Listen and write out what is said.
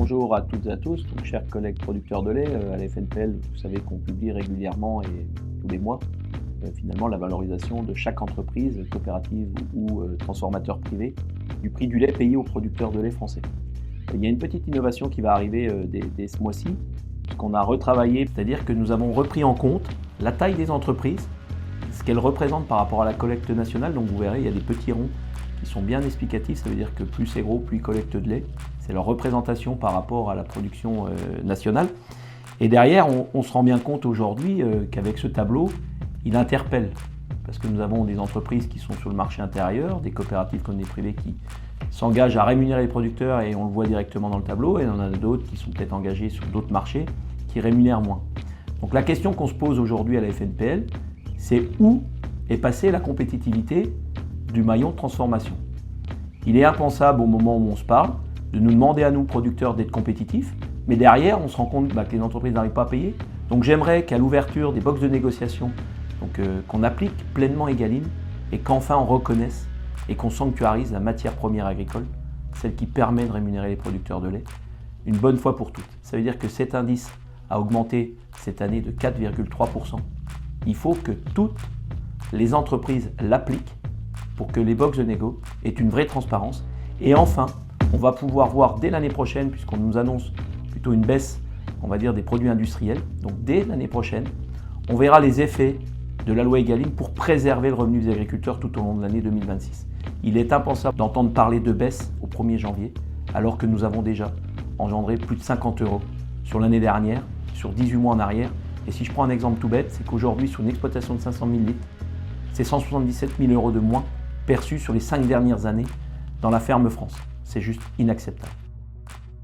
Bonjour à toutes et à tous, donc chers collègues producteurs de lait, à la FNPL, vous savez qu'on publie régulièrement et tous les mois finalement la valorisation de chaque entreprise, coopérative ou transformateur privé, du prix du lait payé aux producteurs de lait français. Il y a une petite innovation qui va arriver dès ce mois-ci, qu'on a retravaillé, c'est-à-dire que nous avons repris en compte la taille des entreprises, ce qu'elles représentent par rapport à la collecte nationale. Donc vous verrez, il y a des petits ronds qui sont bien explicatifs, ça veut dire que plus c'est gros, plus ils collectent de lait. C'est leur représentation par rapport à la production nationale. Et derrière, on se rend bien compte aujourd'hui qu'avec ce tableau, il interpelle. Parce que nous avons des entreprises qui sont sur le marché intérieur, des coopératives comme des privés qui s'engagent à rémunérer les producteurs et on le voit directement dans le tableau. Et on en a d'autres qui sont peut-être engagés sur d'autres marchés qui rémunèrent moins. Donc la question qu'on se pose aujourd'hui à la FNPL, c'est où est passée la compétitivité du maillon de transformation. Il est impensable au moment où on se parle de nous demander à nous, producteurs, d'être compétitifs, mais derrière, on se rend compte que les entreprises n'arrivent pas à payer. Donc j'aimerais qu'à l'ouverture des box de négociation, qu'on applique pleinement Egalim et qu'enfin on reconnaisse et qu'on sanctuarise la matière première agricole, celle qui permet de rémunérer les producteurs de lait, une bonne fois pour toutes. Ça veut dire que cet indice a augmenté cette année de 4,3%. Il faut que toutes les entreprises l'appliquent pour que les box de négo aient une vraie transparence. Et enfin, on va pouvoir voir dès l'année prochaine, puisqu'on nous annonce plutôt une baisse, on va dire, des produits industriels. Donc dès l'année prochaine, on verra les effets de la loi Egalim pour préserver le revenu des agriculteurs tout au long de l'année 2026. Il est impensable d'entendre parler de baisse au 1er janvier, alors que nous avons déjà engendré plus de 50 € sur l'année dernière, sur 18 mois en arrière. Et si je prends un exemple tout bête, c'est qu'aujourd'hui, sur une exploitation de 500 000 litres, c'est 177 000 € de moins perçus sur les 5 dernières années dans la ferme France. C'est juste inacceptable.